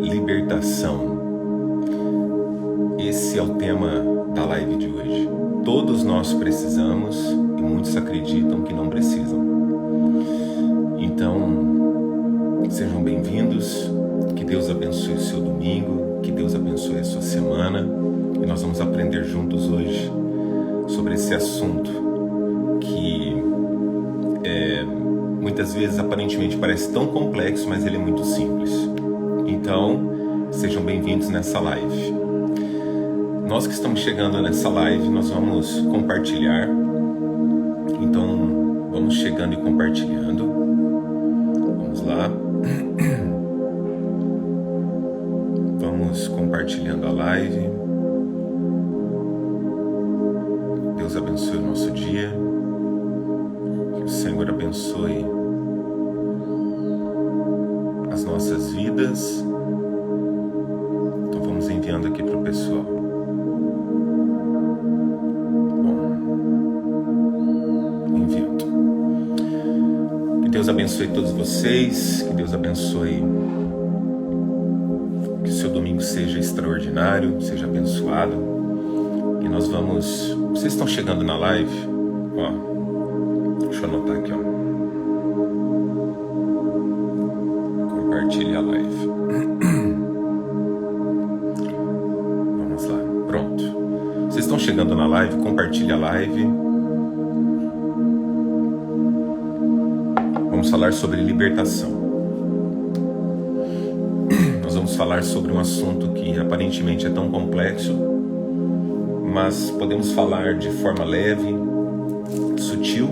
libertação. Esse é o tema da live de hoje. Todos nós precisamos e muitos acreditam que não precisam. Então, sejam bem-vindos. Que Deus abençoe o seu domingo, que Deus abençoe a sua semana. E nós vamos aprender juntos hoje sobre esse assunto que muitas vezes aparentemente parece tão complexo, mas ele é muito simples. Então, sejam bem-vindos nessa live. Nós que estamos chegando nessa live, nós vamos compartilhar. Então, vamos chegando e compartilhando. Vamos lá. Vamos compartilhando a live. Deus abençoe o nosso dia. Que o Senhor abençoe as nossas vidas. Então vamos enviando aqui para o pessoal. Bom, enviando. Que Deus abençoe todos vocês. Que Deus abençoe. Que o seu domingo seja extraordinário, seja abençoado. E nós vamos... Vocês estão chegando na live? Ó, deixa eu anotar aqui, ó. Compartilhe a live. Vamos lá, pronto. Vocês estão chegando na live? Compartilhe a live. Vamos falar sobre libertação. Nós vamos falar sobre um assunto que aparentemente é tão complexo, mas podemos falar de forma leve, sutil,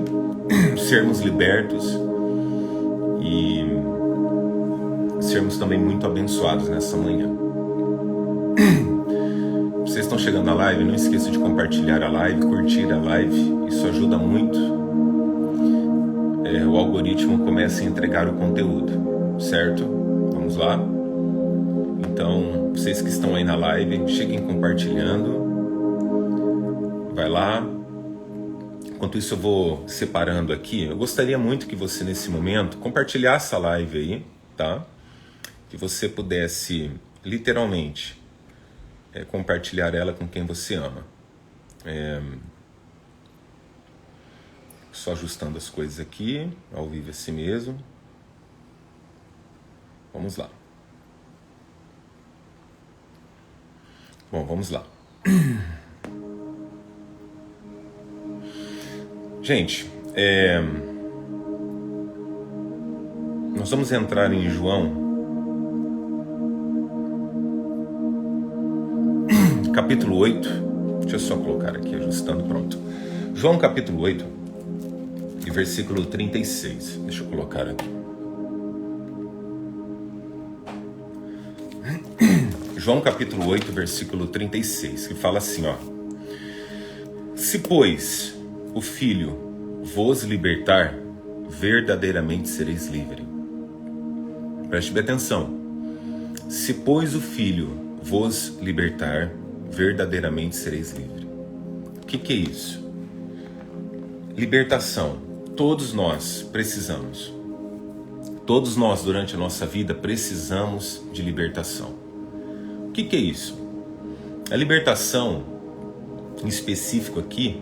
sermos libertos e sermos também muito abençoados nessa manhã. Vocês estão chegando na live, não esqueça de compartilhar a live, curtir a live, isso ajuda muito. O algoritmo começa a entregar o conteúdo, certo? Vamos lá? Então, vocês que estão aí na live, cheguem compartilhando. Vai lá. Enquanto isso eu vou separando aqui. Eu gostaria muito que você nesse momento compartilhasse a live aí, tá? Que você pudesse literalmente compartilhar ela com quem você ama. Só ajustando as coisas aqui, ao vivo assim mesmo. Vamos lá. Bom, vamos lá. Gente, nós vamos entrar em João, capítulo 8, deixa eu só colocar aqui, ajustando, pronto. João capítulo 8, e versículo 36, deixa eu colocar aqui. João capítulo 8, versículo 36, que fala assim, ó. Se, pois, o Filho vos libertar, verdadeiramente sereis livres. Preste bem atenção. Se, pois, o Filho vos libertar, verdadeiramente sereis livres. O que é isso? Libertação. Todos nós precisamos. Todos nós, durante a nossa vida, precisamos de libertação. O que é isso? A libertação, em específico aqui,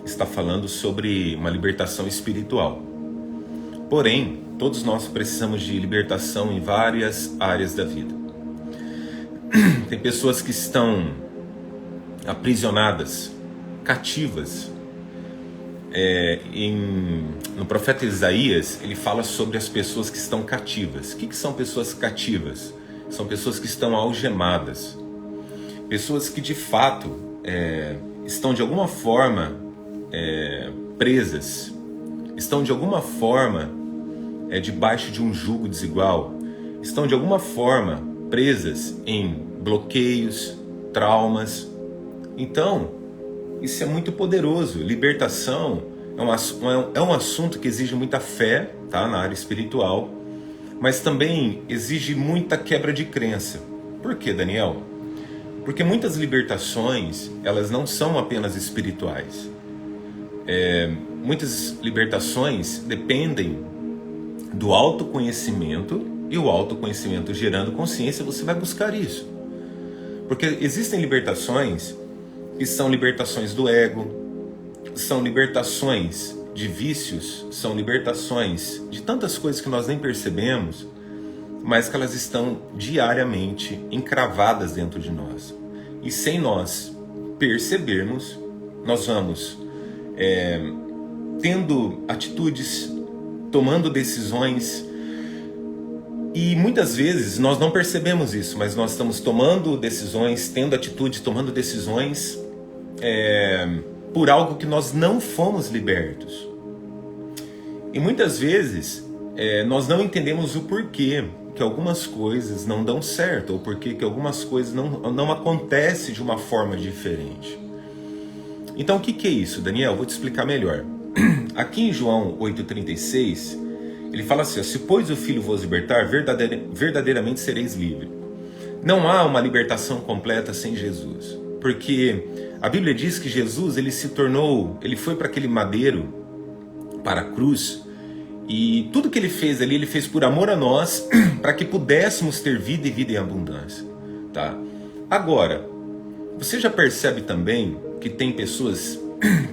está falando sobre uma libertação espiritual. Porém, todos nós precisamos de libertação em várias áreas da vida. Tem pessoas que estão aprisionadas, cativas. No profeta Isaías, ele fala sobre as pessoas que estão cativas. O que são pessoas cativas? São pessoas que estão algemadas. Pessoas que de fato estão de alguma forma presas, estão de alguma forma debaixo de um jugo desigual, estão de alguma forma presas em bloqueios, traumas. Então, isso é muito poderoso. Libertação é um assunto que exige muita fé, tá, na área espiritual, mas também exige muita quebra de crença. Por quê, Daniel? Porque muitas libertações, elas não são apenas espirituais. Muitas libertações dependem do autoconhecimento E o autoconhecimento gerando consciência, você vai buscar isso. Porque existem libertações que são libertações do ego, são libertações de vícios, são libertações de tantas coisas que nós nem percebemos, mas que elas estão diariamente encravadas dentro de nós. E sem nós percebermos, nós vamos tendo atitudes, tomando decisões, e muitas vezes nós não percebemos isso, mas nós estamos tomando decisões, tendo atitudes, tomando decisões por algo que nós não fomos libertos. E muitas vezes nós não entendemos o porquê que algumas coisas não dão certo, ou porquê que algumas coisas não acontecem de uma forma diferente. Então o que é isso, Daniel? Vou te explicar melhor. Aqui em João 8,36, ele fala assim: se pois o Filho vos libertar, verdadeiramente sereis livres. Não há uma libertação completa sem Jesus, porque a Bíblia diz que Jesus ele foi para aquele madeiro, para a cruz, e tudo que ele fez ali, ele fez por amor a nós, para que pudéssemos ter vida e vida em abundância, tá? Agora, você já percebe também que tem pessoas,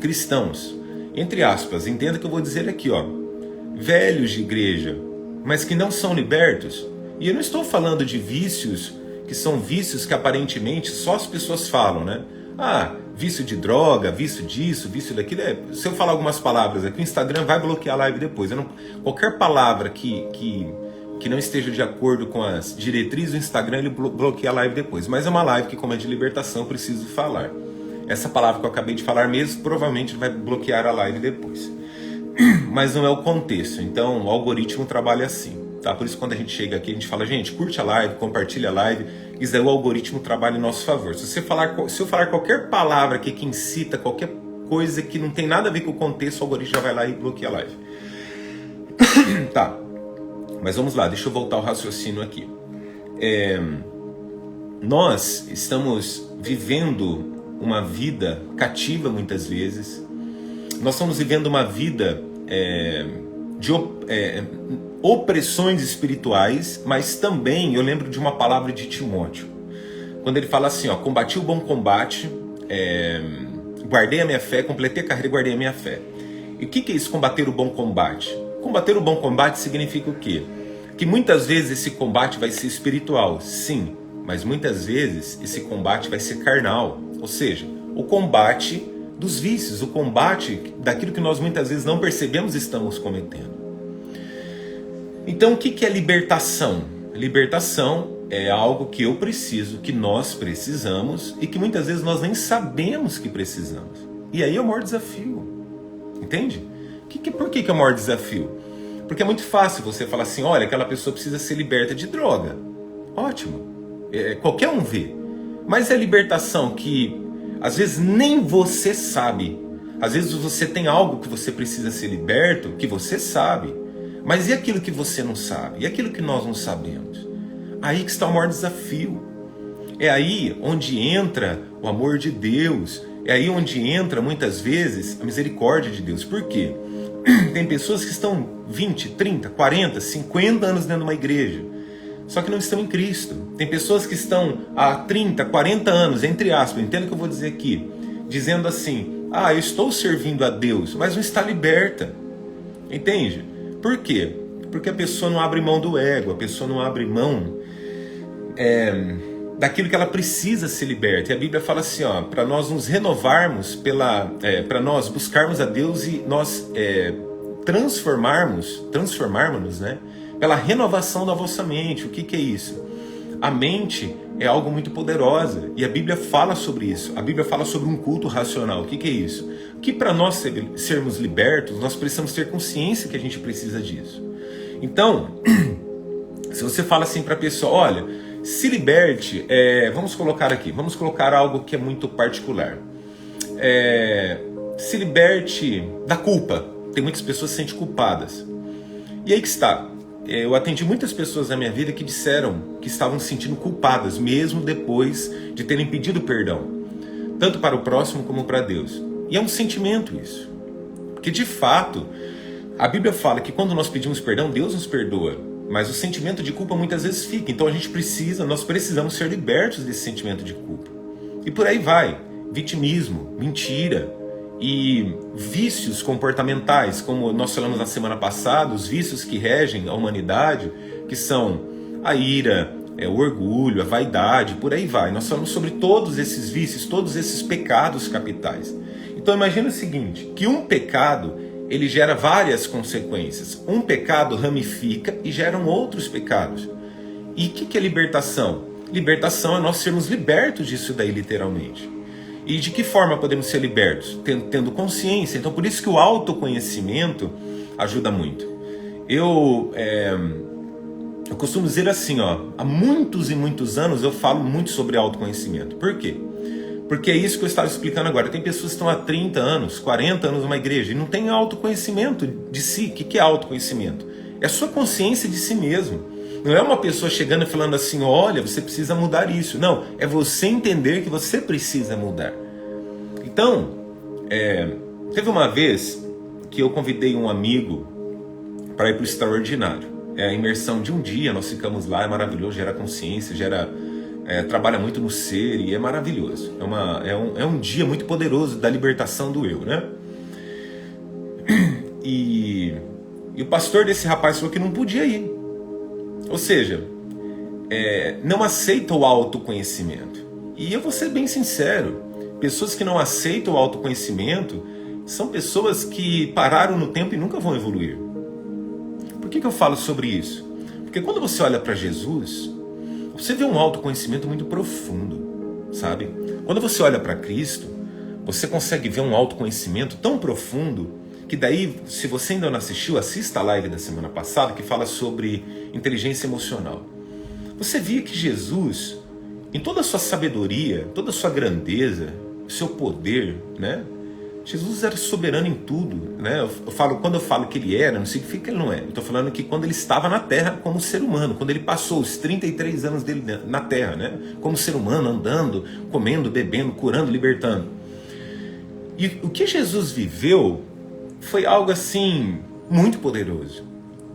cristãos, entre aspas, entenda o que eu vou dizer aqui, ó, velhos de igreja, mas que não são libertos. E eu não estou falando de vícios, que são vícios que aparentemente só as pessoas falam, né? Vício de droga, vício disso, vício daquilo. Se eu falar algumas palavras aqui, o Instagram vai bloquear a live depois. Qualquer palavra que não esteja de acordo com as diretrizes do Instagram, ele bloqueia a live depois. Mas é uma live que, como é de libertação, eu preciso falar. Essa palavra que eu acabei de falar mesmo, provavelmente vai bloquear a live depois. Mas não é o contexto, então o algoritmo trabalha assim, tá? Por isso quando a gente chega aqui, a gente fala, gente, curte a live, compartilha a live, isso aí o algoritmo trabalha em nosso favor. Se eu falar qualquer palavra aqui que incita qualquer coisa que não tem nada a ver com o contexto, o algoritmo já vai lá e bloqueia a live. Tá, mas vamos lá, deixa eu voltar ao raciocínio aqui. Nós estamos vivendo uma vida cativa muitas vezes. Nós estamos vivendo uma vida de opressões espirituais, mas também eu lembro de uma palavra de Timóteo, quando ele fala assim, ó, combati o bom combate, guardei a minha fé, completei a carreira e guardei a minha fé. E o que é isso, combater o bom combate? Combater o bom combate significa o quê? Que muitas vezes esse combate vai ser espiritual, sim, mas muitas vezes esse combate vai ser carnal, ou seja, o combate dos vícios, o combate daquilo que nós muitas vezes não percebemos estamos cometendo. Então o que é libertação? Libertação é algo que eu preciso, que nós precisamos e que muitas vezes nós nem sabemos que precisamos. E aí é o maior desafio, entende? Por que é o maior desafio? Porque é muito fácil você falar assim, olha, aquela pessoa precisa ser liberta de droga. Ótimo, qualquer um vê. Mas é libertação que às vezes nem você sabe. Às vezes você tem algo que você precisa ser liberto, que você sabe. Mas e aquilo que você não sabe? E aquilo que nós não sabemos? Aí que está o maior desafio. É aí onde entra o amor de Deus. É aí onde entra, muitas vezes, a misericórdia de Deus. Por quê? Tem pessoas que estão 20, 30, 40, 50 anos dentro de uma igreja, só que não estão em Cristo. Tem pessoas que estão há 30, 40 anos, entre aspas, entenda o que eu vou dizer aqui, dizendo assim, eu estou servindo a Deus, mas não está liberta. Entende? Por quê? Porque a pessoa não abre mão do ego, a pessoa não abre mão daquilo que ela precisa ser liberta. E a Bíblia fala assim, para nós nos renovarmos, para nós buscarmos a Deus e nós transformarmos, né? Pela renovação da vossa mente. O que é isso? A mente é algo muito poderosa e a Bíblia fala sobre isso. A Bíblia fala sobre um culto racional. O que é isso? Que para nós sermos libertos, nós precisamos ter consciência que a gente precisa disso. Então, se você fala assim para a pessoa, olha, se liberte, vamos colocar algo que é muito particular. Se liberte da culpa. Tem muitas pessoas que se sentem culpadas. E aí que está. Eu atendi muitas pessoas na minha vida que disseram que estavam se sentindo culpadas, mesmo depois de terem pedido perdão, tanto para o próximo como para Deus. E é um sentimento isso, porque de fato, a Bíblia fala que quando nós pedimos perdão, Deus nos perdoa. Mas o sentimento de culpa muitas vezes fica. Então nós precisamos ser libertos desse sentimento de culpa. E por aí vai. Vitimismo, mentira e vícios comportamentais, como nós falamos na semana passada, os vícios que regem a humanidade, que são a ira, o orgulho, a vaidade, por aí vai. Nós falamos sobre todos esses vícios, todos esses pecados capitais. Então imagina o seguinte, que um pecado, ele gera várias consequências. Um pecado ramifica e geram outros pecados. E o que é libertação? Libertação é nós sermos libertos disso daí, literalmente. E de que forma podemos ser libertos? Tendo consciência. Então por isso que o autoconhecimento ajuda muito. Eu costumo dizer assim, há muitos e muitos anos eu falo muito sobre autoconhecimento. Por quê? Porque é isso que eu estava explicando agora. Tem pessoas que estão há 30 anos, 40 anos numa igreja e não tem autoconhecimento de si. O que é autoconhecimento? É a sua consciência de si mesmo. Não é uma pessoa chegando e falando assim, olha, você precisa mudar isso. Não, é você entender que você precisa mudar. Então, teve uma vez que eu convidei um amigo para ir para o Extraordinário. É a imersão de um dia, nós ficamos lá, é maravilhoso, gera consciência, trabalha muito no ser e é maravilhoso. É um dia muito poderoso da libertação do eu, né? E o pastor desse rapaz falou que não podia ir. Ou seja, não aceita o autoconhecimento. E eu vou ser bem sincero, pessoas que não aceitam o autoconhecimento são pessoas que pararam no tempo e nunca vão evoluir. Por que eu falo sobre isso? Porque quando você olha para Jesus, você vê um autoconhecimento muito profundo, sabe? Quando você olha para Cristo, você consegue ver um autoconhecimento tão profundo que daí, se você ainda não assistiu, assista a live da semana passada que fala sobre inteligência emocional. Você via que Jesus, em toda a sua sabedoria, toda a sua grandeza, o seu poder, né? Jesus era soberano em tudo, né? Quando eu falo que ele era, não significa que ele não é. Eu estou falando que quando ele estava na Terra como ser humano, quando ele passou os 33 anos dele na Terra, né? Como ser humano, andando, comendo, bebendo, curando, libertando. E o que Jesus viveu foi algo assim muito poderoso.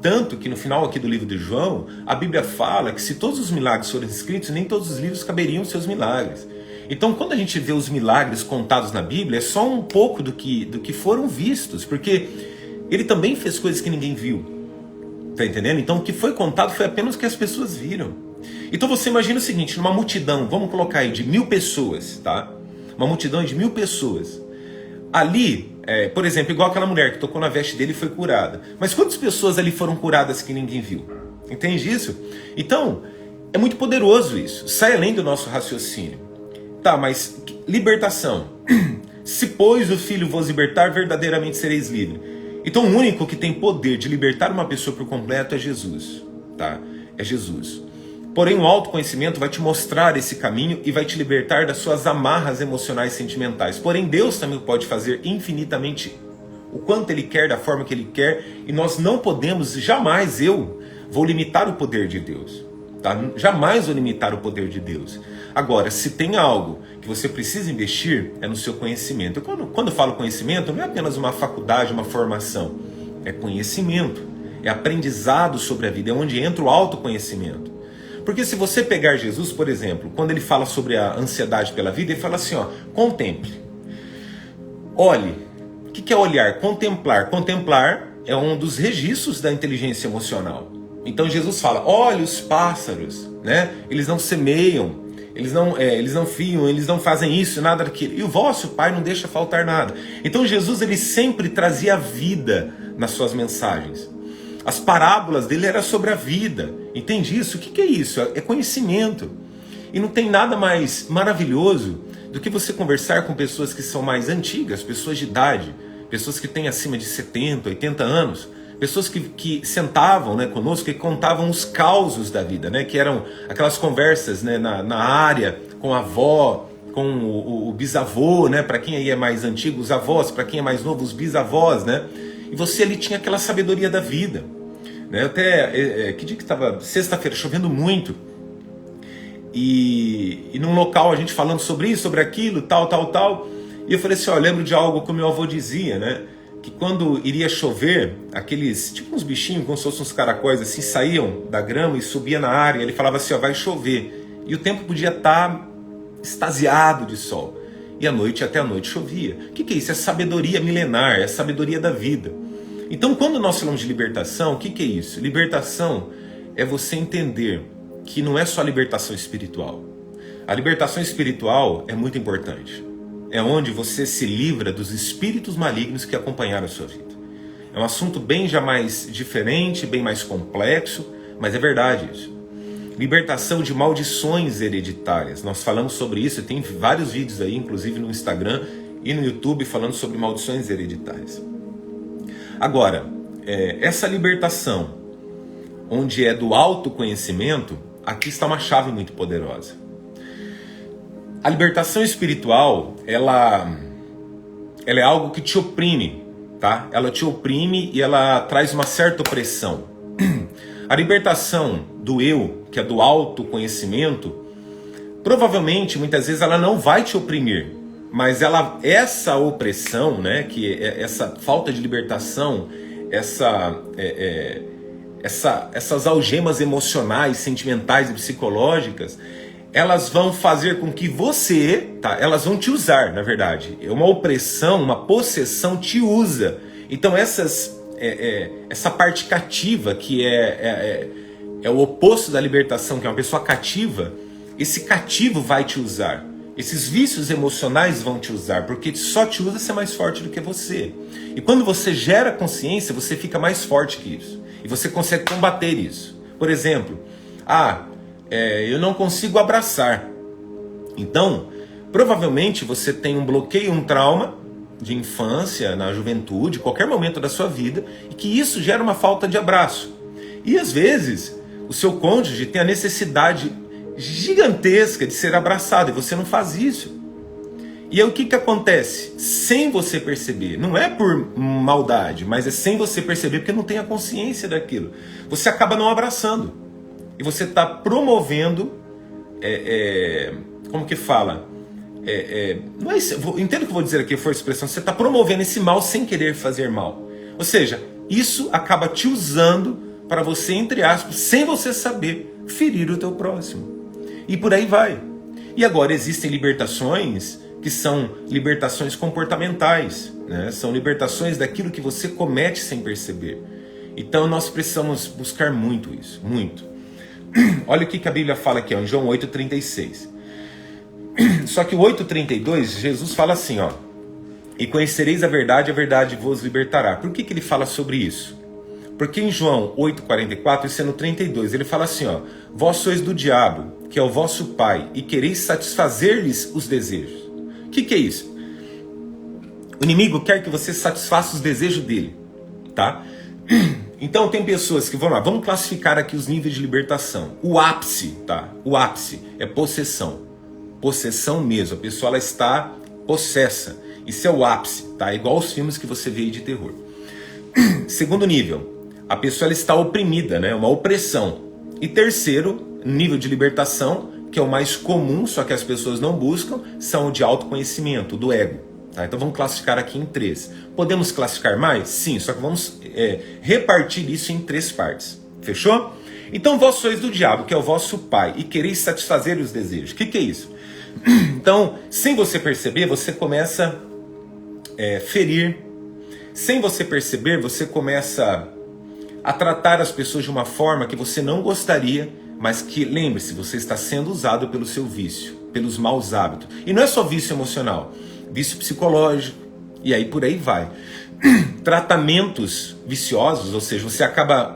Tanto que no final aqui do livro de João, a Bíblia fala que se todos os milagres forem escritos, nem todos os livros caberiam seus milagres. Então quando a gente vê os milagres contados na Bíblia, é só um pouco do que foram vistos, porque ele também fez coisas que ninguém viu. Tá entendendo? Então o que foi contado foi apenas o que as pessoas viram. Então você imagina o seguinte, numa multidão, vamos colocar aí de 1000 pessoas, tá? Uma multidão de 1000 pessoas. Ali, por exemplo, igual aquela mulher que tocou na veste dele e foi curada. Mas quantas pessoas ali foram curadas que ninguém viu? Entende isso? Então, é muito poderoso isso. Sai além do nosso raciocínio. Tá, mas libertação. Se pois o Filho vos libertar, verdadeiramente sereis livres. Então o único que tem poder de libertar uma pessoa por completo é Jesus. Tá? É Jesus. Porém o autoconhecimento vai te mostrar esse caminho e vai te libertar das suas amarras emocionais e sentimentais. Porém Deus também pode fazer infinitamente o quanto Ele quer, da forma que Ele quer. E nós não podemos, jamais eu vou limitar o poder de Deus. Tá? Jamais vou limitar o poder de Deus. Agora, se tem algo que você precisa investir, é no seu conhecimento. Quando eu falo conhecimento, não é apenas uma faculdade, uma formação. É conhecimento, é aprendizado sobre a vida, é onde entra o autoconhecimento. Porque se você pegar Jesus, por exemplo, quando ele fala sobre a ansiedade pela vida, ele fala assim, contemple. Olhe. O que é olhar? Contemplar. Contemplar é um dos registros da inteligência emocional. Então Jesus fala, olhe os pássaros, né? Eles não semeiam, eles não fiam, eles não fazem isso, nada daquilo. E o vosso Pai não deixa faltar nada. Então Jesus ele sempre trazia vida nas suas mensagens. As parábolas dele eram sobre a vida. Entende isso? O que é isso? É conhecimento. E não tem nada mais maravilhoso do que você conversar com pessoas que são mais antigas, pessoas de idade, pessoas que têm acima de 70, 80 anos, pessoas que sentavam, né, conosco e contavam os causos da vida, né, que eram aquelas conversas, né, na área, com a avó, com o bisavô, né, para quem aí é mais antigo, os avós, para quem é mais novo, os bisavós, né, e você ali tinha aquela sabedoria da vida. Né, que dia que estava? Sexta-feira, chovendo muito, e num local a gente falando sobre isso, sobre aquilo, tal, e eu falei assim, eu lembro de algo que o meu avô dizia, né, que quando iria chover, aqueles, tipo uns bichinhos, como se fossem uns caracóis assim, saíam da grama e subia na área, ele falava assim, ó, vai chover. E o tempo podia estar extasiado de sol. E à noite, até a noite chovia. O que é isso? É sabedoria milenar, é sabedoria da vida. Então, quando nós falamos de libertação, o que é isso? Libertação é você entender que não é só libertação espiritual. A libertação espiritual é muito importante. É onde você se livra dos espíritos malignos que acompanharam a sua vida. É um assunto bem já mais diferente, bem mais complexo, mas é verdade isso. Libertação de maldições hereditárias. Nós falamos sobre isso, tem vários vídeos aí, inclusive no Instagram e no YouTube, falando sobre maldições hereditárias. Agora, essa libertação, onde é do autoconhecimento, aqui está uma chave muito poderosa. A libertação espiritual, ela é algo que te oprime, tá? Ela te oprime e ela traz uma certa opressão. A libertação do eu, que é do autoconhecimento, provavelmente, muitas vezes, ela não vai te oprimir, mas essa opressão, né, que é essa falta de libertação, essas algemas emocionais, sentimentais e psicológicas, elas vão fazer com que você, tá? Elas vão te usar, na verdade. Uma opressão, uma possessão te usa. Então essa parte cativa, que é o oposto da libertação, que é uma pessoa cativa, esse cativo vai te usar. Esses vícios emocionais vão te usar, porque só te usa ser mais forte do que você. E quando você gera consciência, você fica mais forte que isso. E você consegue combater isso. Por exemplo, eu não consigo abraçar. Então, provavelmente você tem um bloqueio, um trauma de infância, na juventude, qualquer momento da sua vida, e que isso gera uma falta de abraço. E às vezes, o seu cônjuge tem a necessidade gigantesca de ser abraçado, e você não faz isso. E aí o que acontece? Sem você perceber, não é por maldade, mas é sem você perceber, porque não tem a consciência daquilo. Você acaba não abraçando. E você está promovendo, como que fala? Não é isso, entendo o que eu vou dizer aqui, foi a expressão, você está promovendo esse mal sem querer fazer mal. Ou seja, isso acaba te usando para você, entre aspas, sem você saber, ferir o teu próximo. E por aí vai. E agora existem libertações que são libertações comportamentais, né? São libertações daquilo que você comete sem perceber. Então nós precisamos buscar muito isso, muito. Olha o que a Bíblia fala aqui, ó, em João 8,36. Só que o 8,32, Jesus fala assim, ó, e conhecereis a verdade vos libertará. Por que ele fala sobre isso? Porque em João 8,44, isso é no 32, ele fala assim, ó, vós sois do diabo, que é o vosso pai, e quereis satisfazer-lhes os desejos. O que é isso? O inimigo quer que você satisfaça os desejos dele, tá? Então tem pessoas que, vamos classificar aqui os níveis de libertação. O ápice, tá? O ápice é possessão. Possessão mesmo, a pessoa ela está possessa. Isso é o ápice, tá? Igual os filmes que você vê aí de terror. Segundo nível, a pessoa ela está oprimida, né? Uma opressão. E terceiro nível de libertação, que é o mais comum, só que as pessoas não buscam, são o de autoconhecimento, do ego. Tá? Então vamos classificar aqui em 3. Podemos classificar mais? Sim, só que vamos repartir isso em 3 partes. Fechou? Então vós sois do diabo, que é o vosso pai, e quereis satisfazer os desejos. O que é isso? Então, sem você perceber, você começa a ferir. Sem você perceber, você começa a tratar as pessoas de uma forma que você não gostaria, mas que, lembre-se, você está sendo usado pelo seu vício, pelos maus hábitos. E não é só vício emocional, vício psicológico, e aí por aí vai. Tratamentos viciosos, ou seja, você acaba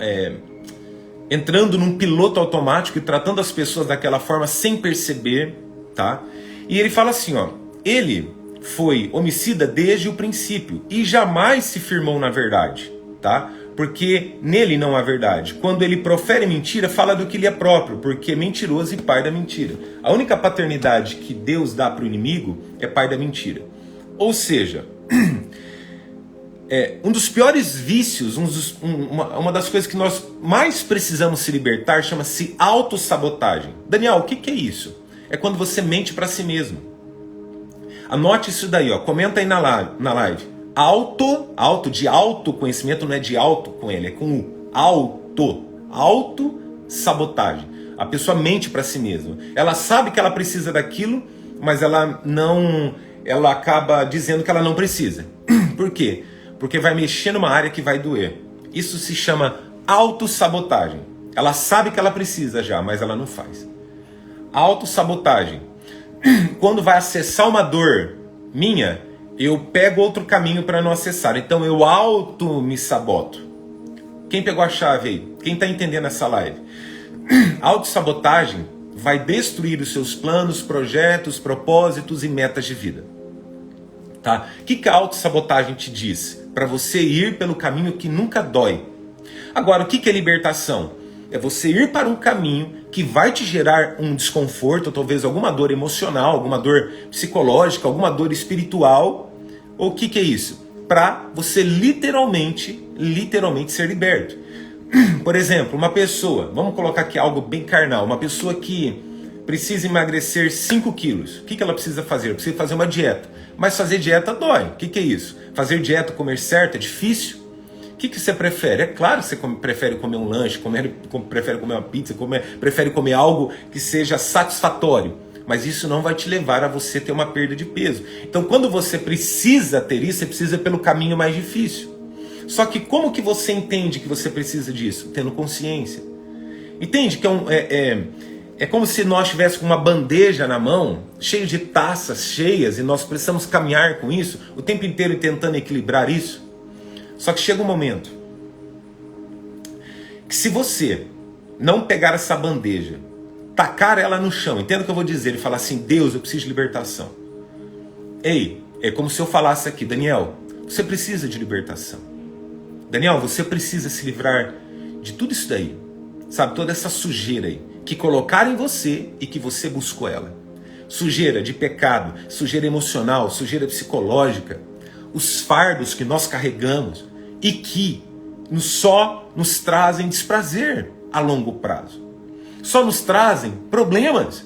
entrando num piloto automático e tratando as pessoas daquela forma sem perceber, tá? E ele fala assim, ó, ele foi homicida desde o princípio e jamais se firmou na verdade, tá? Porque nele não há verdade. Quando ele profere mentira, fala do que lhe é próprio, porque é mentiroso e pai da mentira. A única paternidade que Deus dá para o inimigo é pai da mentira. Ou seja, um dos piores vícios, uma das coisas que nós mais precisamos se libertar, chama-se autossabotagem. Daniel, o que é isso? É quando você mente para si mesmo. Anote isso daí, ó. Comenta aí na live. Auto de autoconhecimento, não é de auto com ele, é com o autossabotagem. A pessoa mente para si mesma. Ela sabe que ela precisa daquilo, mas ela acaba dizendo que ela não precisa. Por quê? Porque vai mexer numa área que vai doer. Isso se chama autossabotagem. Ela sabe que ela precisa já, mas ela não faz. Autossabotagem. Quando vai acessar uma dor minha, eu pego outro caminho para não acessar. Então eu me saboto. Quem pegou a chave aí? Quem está entendendo essa live? Autossabotagem vai destruir os seus planos, projetos, propósitos e metas de vida. Tá? O que a autossabotagem te diz? Para você ir pelo caminho que nunca dói. Agora, o que é libertação? É você ir para um caminho que vai te gerar um desconforto, talvez alguma dor emocional, alguma dor psicológica, alguma dor espiritual. Ou o que é isso? Para você literalmente ser liberto. Por exemplo, uma pessoa, vamos colocar aqui algo bem carnal, uma pessoa que precisa emagrecer 5 quilos. O que ela precisa fazer? Ela precisa fazer uma dieta. Mas fazer dieta dói. O que é isso? Fazer dieta, comer certo é difícil. O que você prefere? É claro que você prefere comer um lanche, prefere comer uma pizza, prefere comer algo que seja satisfatório. Mas isso não vai te levar a você ter uma perda de peso. Então, quando você precisa ter isso, você precisa ir pelo caminho mais difícil. Só que como que você entende que você precisa disso? Tendo consciência. Entende que é como se nós tivéssemos uma bandeja na mão, cheia de taças cheias, e nós precisamos caminhar com isso, o tempo inteiro tentando equilibrar isso. Só que chega um momento que se você não pegar essa bandeja, tacar ela no chão, entenda o que eu vou dizer, e falar assim, Deus, eu preciso de libertação. Ei, é como se eu falasse aqui, Daniel, você precisa de libertação. Daniel, você precisa se livrar de tudo isso daí, sabe, toda essa sujeira aí, que colocaram em você e que você buscou ela. Sujeira de pecado, sujeira emocional, sujeira psicológica, os fardos que nós carregamos e que só nos trazem desprazer a longo prazo. Só nos trazem problemas.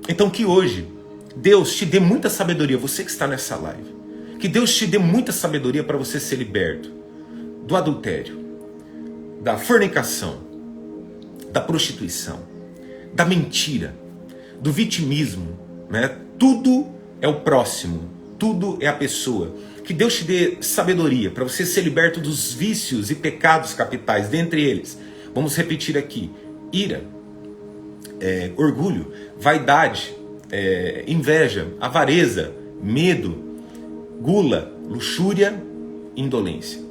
Então que hoje Deus te dê muita sabedoria, você que está nessa live. Que Deus te dê muita sabedoria para você ser liberto do adultério, da fornicação, da prostituição, da mentira, do vitimismo, né? Tudo é o próximo, tudo é a pessoa. Que Deus te dê sabedoria para você ser liberto dos vícios e pecados capitais, dentre eles. Vamos repetir aqui: ira, orgulho, vaidade, inveja, avareza, medo, gula, luxúria, indolência.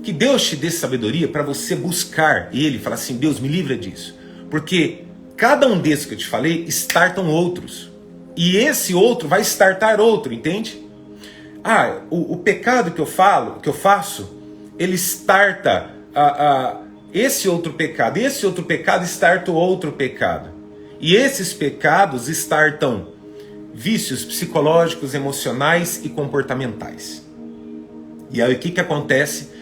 Que Deus te dê sabedoria para você buscar Ele, falar assim, Deus, me livra disso. Porque cada um desses que eu te falei, startam outros. E esse outro vai startar outro, entende? O pecado que eu faço, ele starta esse outro pecado. Esse outro pecado starta outro pecado. E esses pecados startam vícios psicológicos, emocionais e comportamentais. E aí o que acontece?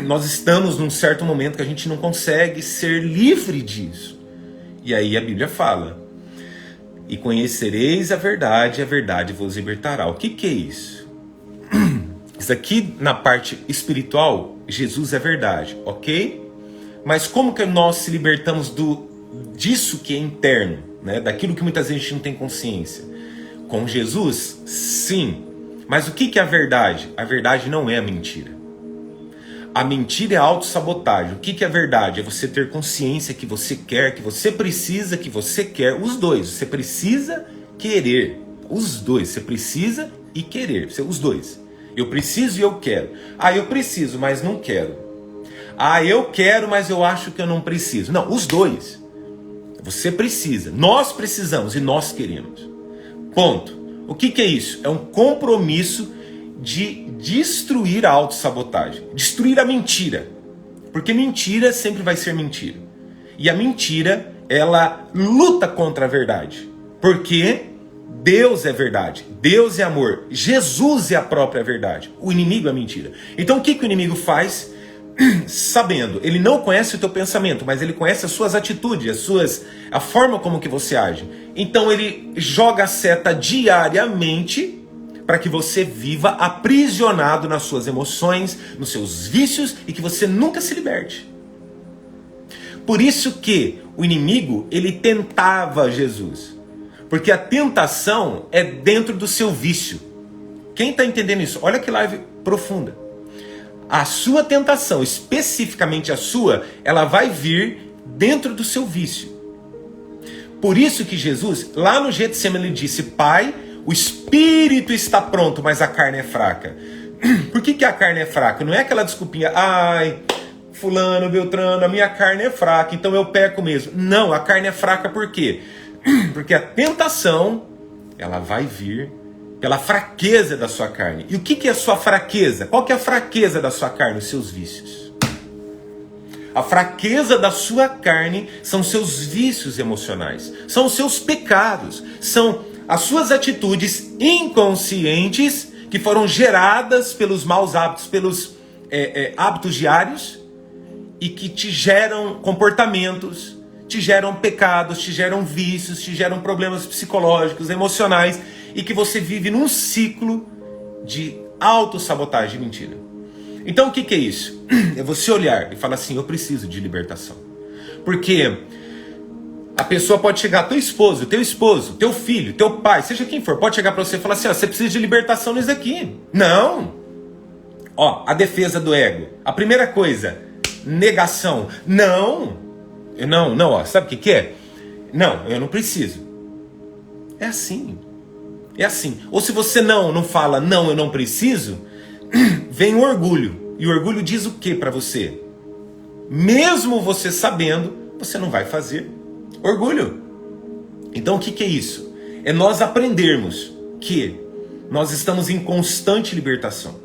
Nós estamos num certo momento que a gente não consegue ser livre disso. E aí a Bíblia fala: e conhecereis a verdade vos libertará. O que é isso? Isso aqui na parte espiritual, Jesus é verdade, ok? Mas como que nós se libertamos disso que é interno, né? Daquilo que muitas vezes a gente não tem consciência? Com Jesus? Sim. Mas o que é a verdade? A verdade não é a mentira. A mentira é a autossabotagem. O que é a verdade? É você ter consciência que você quer, que você precisa, que você quer. Os dois. Você precisa querer. Os dois. Você precisa e querer. Os dois. Eu preciso e eu quero. Eu preciso, mas não quero. Eu quero, mas eu acho que eu não preciso. Não, os dois. Você precisa. Nós precisamos e nós queremos. Ponto. O que é isso? É um compromisso de destruir a autossabotagem, destruir a mentira, porque mentira sempre vai ser mentira, e a mentira, ela luta contra a verdade, porque Deus é verdade, Deus é amor, Jesus é a própria verdade, o inimigo é a mentira. Então o que o inimigo faz? Sabendo, ele não conhece o teu pensamento, mas ele conhece as suas atitudes, a forma como que você age. Então ele joga a seta diariamente para que você viva aprisionado nas suas emoções, nos seus vícios e que você nunca se liberte. Por isso que o inimigo, ele tentava Jesus. Porque a tentação é dentro do seu vício. Quem está entendendo isso? Olha que live profunda. A sua tentação, especificamente a sua, ela vai vir dentro do seu vício. Por isso que Jesus, lá no Getsemane, ele disse: Pai, o espírito está pronto, mas a carne é fraca. Por que a carne é fraca? Não é aquela desculpinha, ai, fulano, beltrano, a minha carne é fraca, então eu peco mesmo. Não, a carne é fraca por quê? Porque a tentação, ela vai vir pela fraqueza da sua carne. E o que é a sua fraqueza? Qual que é a fraqueza da sua carne? Os seus vícios. A fraqueza da sua carne são seus vícios emocionais, são os seus pecados, são as suas atitudes inconscientes que foram geradas pelos maus hábitos, pelos hábitos diários e que te geram comportamentos, te geram pecados, te geram vícios, te geram problemas psicológicos, emocionais e que você vive num ciclo de autossabotagem e mentira. Então o que é isso? É você olhar e falar assim: eu preciso de libertação. Porque a pessoa pode chegar, teu esposo, teu filho, teu pai, seja quem for, pode chegar para você e falar assim: ó, você precisa de libertação nisso aqui. Não! Ó, a defesa do ego. A primeira coisa, negação. Não, ó, sabe o que é? Não, eu não preciso. É assim. É assim. Ou se você não fala, não, eu não preciso, vem o orgulho. E o orgulho diz o que para você? Mesmo você sabendo, você não vai fazer. Orgulho. Então o que é isso? É nós aprendermos que nós estamos em constante libertação.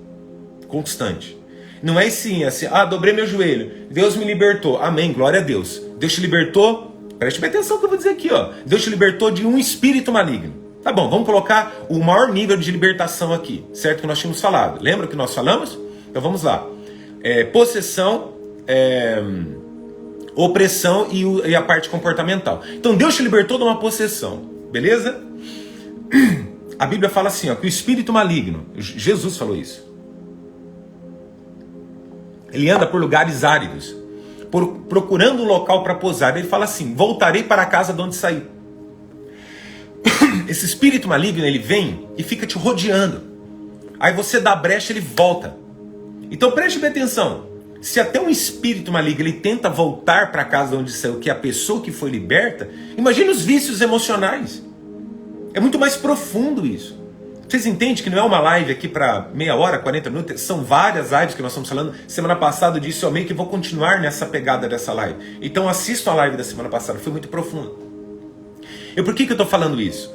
Constante. Não é assim, dobrei meu joelho, Deus me libertou, amém, glória a Deus. Deus te libertou, preste bem atenção no que eu vou dizer aqui, ó. Deus te libertou de um espírito maligno. Tá bom, vamos colocar o maior nível de libertação aqui, certo? Que nós tínhamos falado. Lembra que nós falamos? Então vamos lá. Possessão, opressão e a parte comportamental. Então Deus te libertou de uma possessão, beleza? A Bíblia fala assim, ó, que o espírito maligno, Jesus falou isso. Ele anda por lugares áridos, procurando um local para pousar. Ele fala assim: voltarei para a casa de onde saí. Esse espírito maligno, ele vem e fica te rodeando. Aí você dá brecha, ele volta. Então preste bem atenção. Se até um espírito maligno ele tenta voltar para a casa de onde saiu, que é a pessoa que foi liberta, imagina os vícios emocionais. É muito mais profundo isso. Vocês entendem que não é uma live aqui para meia hora, 40 minutos? São várias lives que nós estamos falando. Semana passada eu disse ao meio que vou continuar nessa pegada dessa live. Então assistam a live da semana passada, foi muito profunda. E por que eu estou falando isso?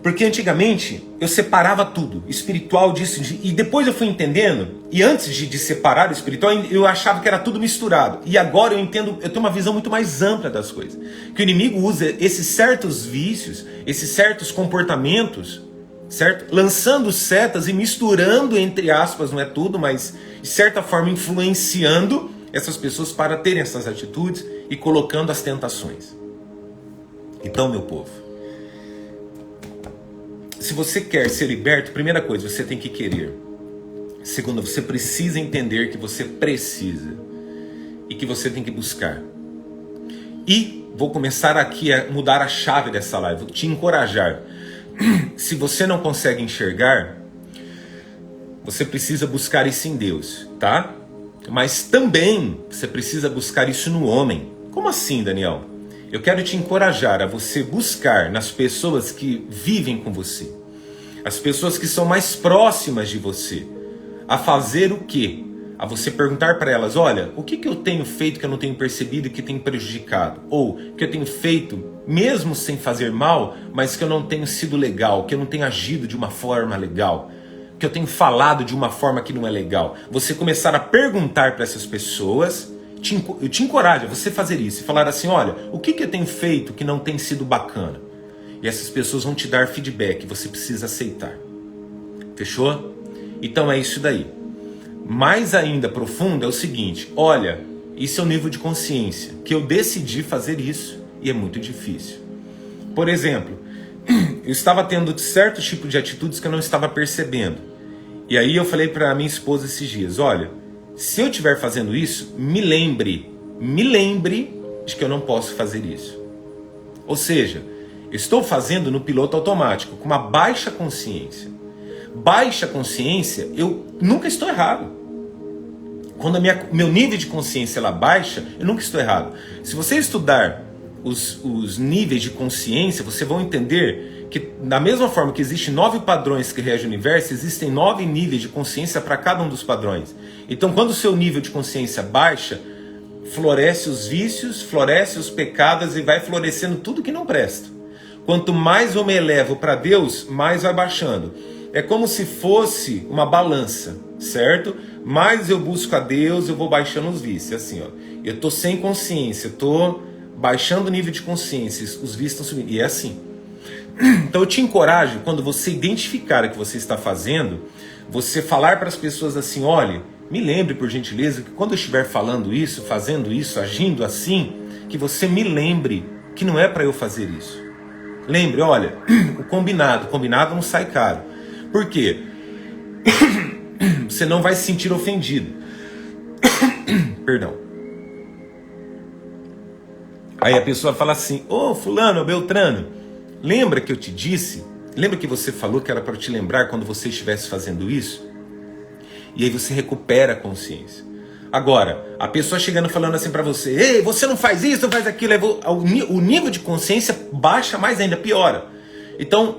Porque antigamente eu separava tudo, espiritual disso, e depois eu fui entendendo, e antes de separar o espiritual, eu achava que era tudo misturado. E agora eu entendo, eu tenho uma visão muito mais ampla das coisas. Que o inimigo usa esses certos vícios, esses certos comportamentos, certo? Lançando setas e misturando, entre aspas, não é tudo, mas de certa forma influenciando essas pessoas para terem essas atitudes e colocando as tentações. Então, meu povo, se você quer ser liberto, primeira coisa, você tem que querer. Segunda, você precisa entender que você precisa e que você tem que buscar. E vou começar aqui a mudar a chave dessa live, vou te encorajar. Se você não consegue enxergar, você precisa buscar isso em Deus, tá? Mas também você precisa buscar isso no homem. Como assim, Daniel? Eu quero te encorajar a você buscar nas pessoas que vivem com você, as pessoas que são mais próximas de você, a fazer o quê? A você perguntar para elas: olha, o que eu tenho feito que eu não tenho percebido e que tem prejudicado? Ou que eu tenho feito mesmo sem fazer mal, mas que eu não tenho sido legal, que eu não tenho agido de uma forma legal, que eu tenho falado de uma forma que não é legal. Você começar a perguntar para essas pessoas, eu te encorajo a você fazer isso e falar assim: olha, o que eu tenho feito que não tem sido bacana? E essas pessoas vão te dar feedback, você precisa aceitar. Fechou? Então é isso daí. Mais ainda profundo é o seguinte: olha, isso é o nível de consciência, que eu decidi fazer isso e é muito difícil. Por exemplo, eu estava tendo certo tipo de atitudes que eu não estava percebendo. E aí eu falei para minha esposa esses dias, olha, se eu estiver fazendo isso, me lembre de que eu não posso fazer isso. Ou seja, eu estou fazendo no piloto automático, com uma baixa consciência. Baixa consciência, eu nunca estou errado. Quando meu nível de consciência ela baixa, eu nunca estou errado. Se você estudar os níveis de consciência, você vai entender que da mesma forma que existem 9 padrões que regem o universo, existem 9 níveis de consciência para cada um dos padrões. Então quando o seu nível de consciência baixa, floresce os vícios, floresce os pecados e vai florescendo tudo que não presta. Quanto mais eu me elevo para Deus, mais vai baixando. É como se fosse uma balança, certo? Mais eu busco a Deus, eu vou baixando os vícios. Assim, ó, eu estou sem consciência, eu estou baixando o nível de consciência, os vícios estão subindo. E é assim. Então eu te encorajo, quando você identificar o que você está fazendo, você falar para as pessoas assim, olha, me lembre por gentileza que quando eu estiver falando isso, fazendo isso, agindo assim, que você me lembre que não é para eu fazer isso. Lembre, olha, o combinado não sai caro. Por quê? Você não vai se sentir ofendido. Perdão. Aí a pessoa fala assim, ô fulano, Beltrano, lembra que eu te disse? Lembra que você falou que era para te lembrar quando você estivesse fazendo isso? E aí você recupera a consciência. Agora, a pessoa chegando falando assim para você, ei, você não faz isso, não faz aquilo, o nível de consciência baixa mais ainda, piora. Então,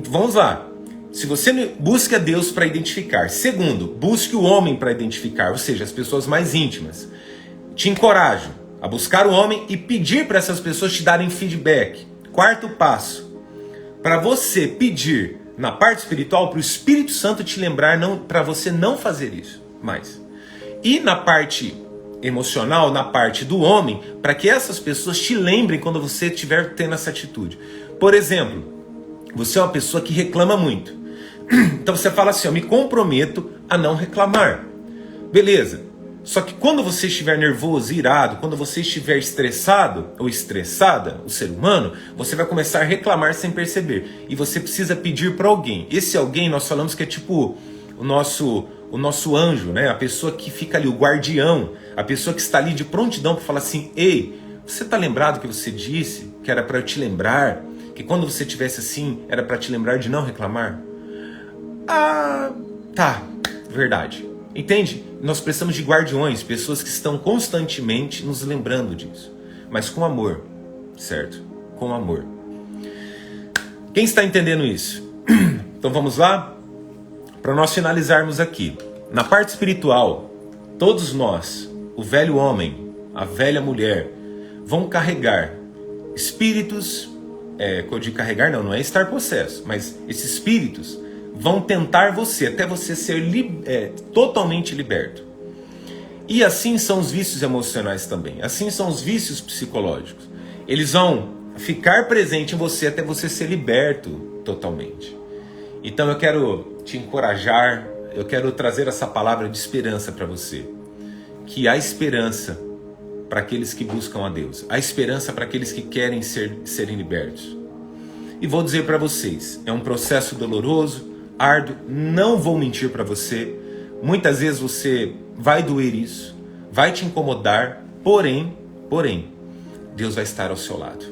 vamos lá. Se você busca Deus para identificar. Segundo, busque o homem para identificar, ou seja, as pessoas mais íntimas. Te encorajo a buscar o homem e pedir para essas pessoas te darem feedback. Quarto passo, para você pedir na parte espiritual, para o Espírito Santo te lembrar para você não fazer isso mais. E na parte emocional, na parte do homem, para que essas pessoas te lembrem quando você estiver tendo essa atitude. Por exemplo, você é uma pessoa que reclama muito. Então você fala assim, eu me comprometo a não reclamar. Beleza. Só que quando você estiver nervoso, irado, quando você estiver estressado ou estressada, o ser humano, você vai começar a reclamar sem perceber. E você precisa pedir para alguém. Esse alguém nós falamos que é tipo o nosso anjo, né? A pessoa que fica ali, o guardião, a pessoa que está ali de prontidão para falar assim, ei, você está lembrado que você disse que era para eu te lembrar, que quando você estivesse assim, era para te lembrar de não reclamar? Ah, tá, verdade. Entende? Nós precisamos de guardiões, pessoas que estão constantemente nos lembrando disso. Mas com amor, certo? Com amor. Quem está entendendo isso? Então vamos lá? Para nós finalizarmos aqui. Na parte espiritual, todos nós, o velho homem, a velha mulher, vão carregar espíritos, quando eu digo carregar não é estar possesso, mas esses espíritos vão tentar você, até você ser totalmente liberto. E assim são os vícios emocionais também. Assim são os vícios psicológicos. Eles vão ficar presentes em você até você ser liberto totalmente. Então eu quero te encorajar, eu quero trazer essa palavra de esperança para você. Que há esperança para aqueles que buscam a Deus. Há esperança para aqueles que querem serem libertos. E vou dizer para vocês, é um processo doloroso, árduo, não vou mentir para você, muitas vezes você vai doer isso, vai te incomodar, porém, Deus vai estar ao seu lado.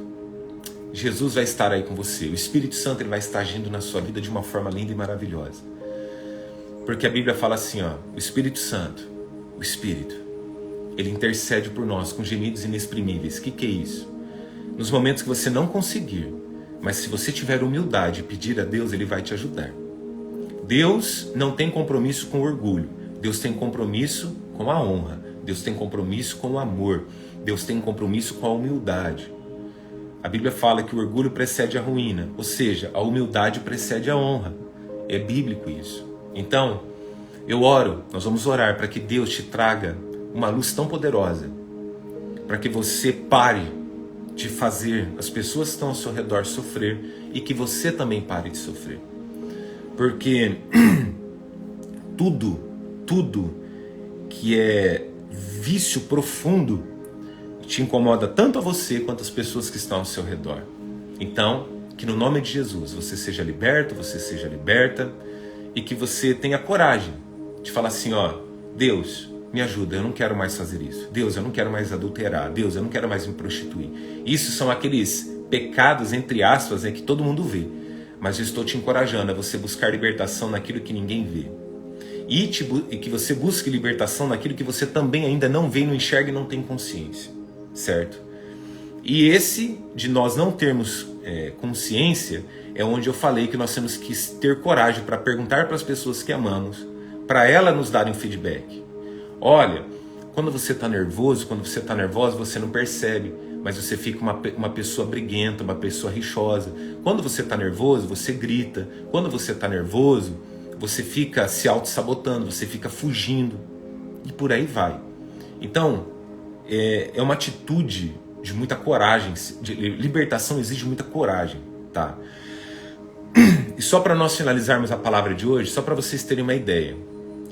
Jesus vai estar aí com você, o Espírito Santo ele vai estar agindo na sua vida de uma forma linda e maravilhosa. Porque a Bíblia fala assim, ó, o Espírito Santo, o Espírito, ele intercede por nós com gemidos inexprimíveis. O que é isso? Nos momentos que você não conseguir, mas se você tiver humildade e pedir a Deus, ele vai te ajudar. Deus não tem compromisso com o orgulho. Deus tem compromisso com a honra. Deus tem compromisso com o amor. Deus tem compromisso com a humildade. A Bíblia fala que o orgulho precede a ruína. Ou seja, a humildade precede a honra. É bíblico isso. Então, eu oro, nós vamos orar para que Deus te traga uma luz tão poderosa. Para que você pare de fazer as pessoas que estão ao seu redor sofrer. E que você também pare de sofrer. Porque tudo que é vício profundo te incomoda tanto a você quanto as pessoas que estão ao seu redor. Então, que no nome de Jesus você seja liberto, você seja liberta, e que você tenha coragem de falar assim, ó, Deus, me ajuda, eu não quero mais fazer isso. Deus, eu não quero mais adulterar. Deus, eu não quero mais me prostituir. Isso são aqueles pecados, entre aspas, que todo mundo vê. Mas eu estou te encorajando a você buscar libertação naquilo que ninguém vê. E que você busque libertação naquilo que você também ainda não vê, não enxerga e não tem consciência. Certo? E esse de nós não termos consciência é onde eu falei que nós temos que ter coragem para perguntar para as pessoas que amamos, para elas nos darem feedback. Olha, quando você está nervoso, quando você está nervosa, você não percebe, mas você fica uma pessoa briguenta, uma pessoa rixosa. Quando você está nervoso, você grita. Quando você está nervoso, você fica se auto-sabotando, você fica fugindo. E por aí vai. Então, é uma atitude de muita coragem. Libertação exige muita coragem, tá? E só para nós finalizarmos a palavra de hoje, só para vocês terem uma ideia.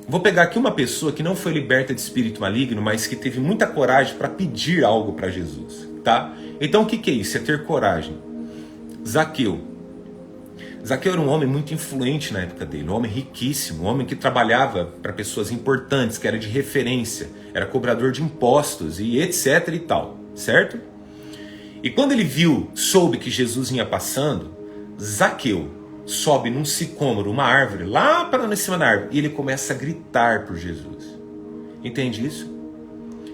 Vou pegar aqui uma pessoa que não foi liberta de espírito maligno, mas que teve muita coragem para pedir algo para Jesus, tá? Então o que é isso? É ter coragem. Zaqueu. Zaqueu era um homem muito influente na época dele, um homem riquíssimo, um homem que trabalhava para pessoas importantes, que era de referência, era cobrador de impostos e etc e tal, certo? E quando ele soube que Jesus vinha passando, Zaqueu sobe num sicômoro, uma árvore, lá para cima da árvore, e ele começa a gritar por Jesus. Entende isso?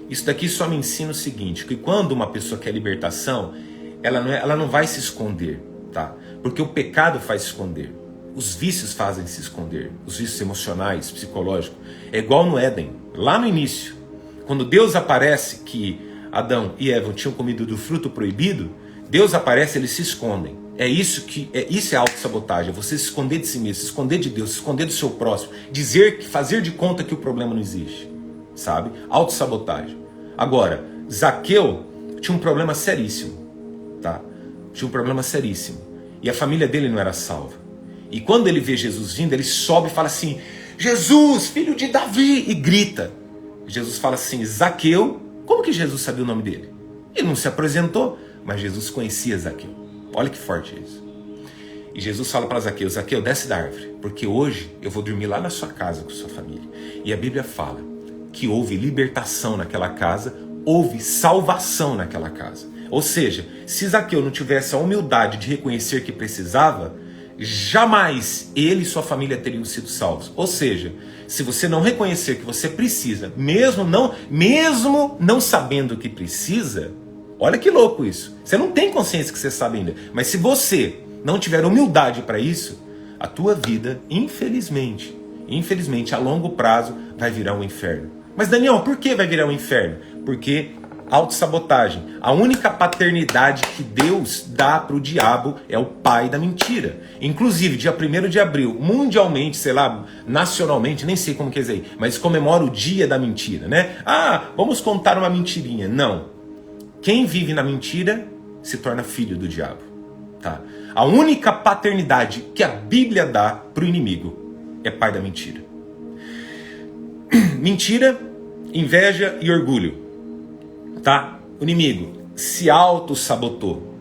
Isso daqui só me ensina o seguinte, que quando uma pessoa quer libertação, ela não vai se esconder, tá? Porque o pecado faz se esconder. Os vícios fazem se esconder. Os vícios emocionais, psicológicos. É igual no Éden, lá no início. Quando Deus aparece que Adão e Eva tinham comido do fruto proibido, Deus aparece, eles se escondem. Isso é autossabotagem, é você se esconder de si mesmo, se esconder de Deus, se esconder do seu próximo, fazer de conta que o problema não existe, sabe? Autossabotagem. Agora, Zaqueu tinha um problema seríssimo, tá? Tinha um problema seríssimo. E a família dele não era salva. E quando ele vê Jesus vindo, ele sobe e fala assim, Jesus, filho de Davi, e grita. Jesus fala assim, Zaqueu, como que Jesus sabia o nome dele? Ele não se apresentou, mas Jesus conhecia Zaqueu. Olha que forte isso. E Jesus fala para Zaqueu, Zaqueu, desce da árvore, porque hoje eu vou dormir lá na sua casa com sua família. E a Bíblia fala que houve libertação naquela casa, houve salvação naquela casa. Ou seja, se Zaqueu não tivesse a humildade de reconhecer que precisava, jamais ele e sua família teriam sido salvos. Ou seja, se você não reconhecer que você precisa, mesmo não sabendo que precisa, olha que louco isso. Você não tem consciência que você sabe ainda. Mas se você não tiver humildade para isso, a tua vida, infelizmente, a longo prazo, vai virar um inferno. Mas Daniel, por que vai virar um inferno? Porque autossabotagem. A única paternidade que Deus dá para o diabo é o pai da mentira. Inclusive, dia 1º de abril, mundialmente, sei lá, nacionalmente, nem sei como que é isso aí, mas comemora o dia da mentira, né? Ah, vamos contar uma mentirinha. Não. Quem vive na mentira se torna filho do diabo, tá? A única paternidade que a Bíblia dá para o inimigo é pai da mentira. Mentira, inveja e orgulho, tá? O inimigo se auto-sabotou.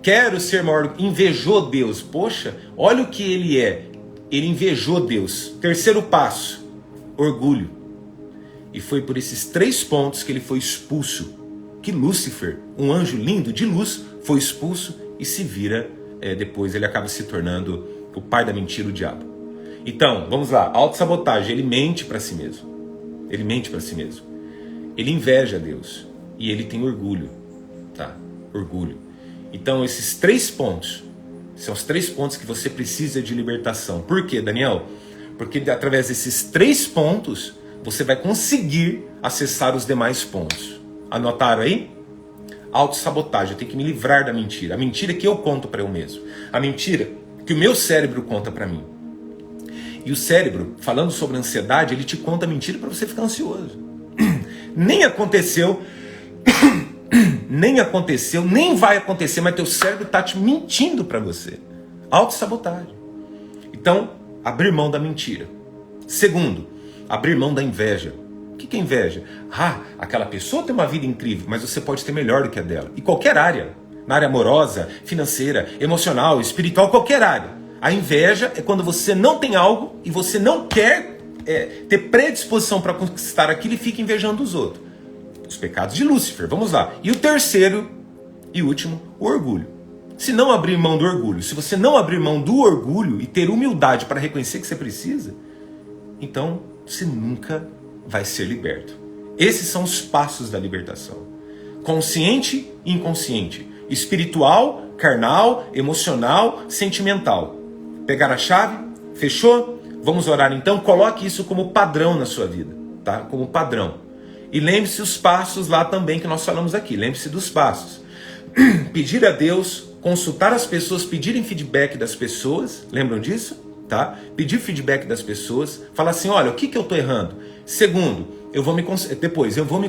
Quero ser maior, invejou Deus. Poxa, olha o que ele é. Ele invejou Deus. Terceiro passo, orgulho. E foi por esses 3 pontos que ele foi expulso. Que Lúcifer, um anjo lindo de luz, foi expulso e se vira, depois ele acaba se tornando o pai da mentira, o diabo. Então, vamos lá, autossabotagem, ele mente para si mesmo. Ele mente para si mesmo. Ele inveja Deus e ele tem orgulho, tá? Orgulho. Então, esses 3 pontos são os 3 pontos que você precisa de libertação. Por quê, Daniel? Porque através desses 3 pontos você vai conseguir acessar os demais pontos. Anotaram aí? Autossabotagem, eu tenho que me livrar da mentira. A mentira que eu conto para eu mesmo. A mentira que o meu cérebro conta para mim. E o cérebro, falando sobre ansiedade, ele te conta mentira para você ficar ansioso. Nem aconteceu, nem vai acontecer, mas teu cérebro está te mentindo para você. Autossabotagem. Então, abrir mão da mentira. Segundo, abrir mão da inveja. O que é inveja? Ah, aquela pessoa tem uma vida incrível, mas você pode ter melhor do que a dela. E qualquer área. na área amorosa, financeira, emocional, espiritual, qualquer área. A inveja é quando você não tem algo e você não quer ter predisposição para conquistar aquilo e fica invejando os outros. Os pecados de Lúcifer, vamos lá. E o terceiro e último, o orgulho. Se não abrir mão do orgulho, se você não abrir mão do orgulho e ter humildade para reconhecer que você precisa, então você nunca vai ser liberto. Esses são os passos da libertação. Consciente e inconsciente. Espiritual, carnal, emocional, sentimental. Pegar a chave? Fechou? Vamos orar então? Coloque isso como padrão na sua vida, tá? Como padrão. E lembre-se os passos lá também que nós falamos aqui. Lembre-se dos passos. Pedir a Deus, consultar as pessoas, pedirem feedback das pessoas. Lembram disso? Tá? Pedir feedback das pessoas. Falar assim, olha, o que eu estou errando? Segundo, eu vou me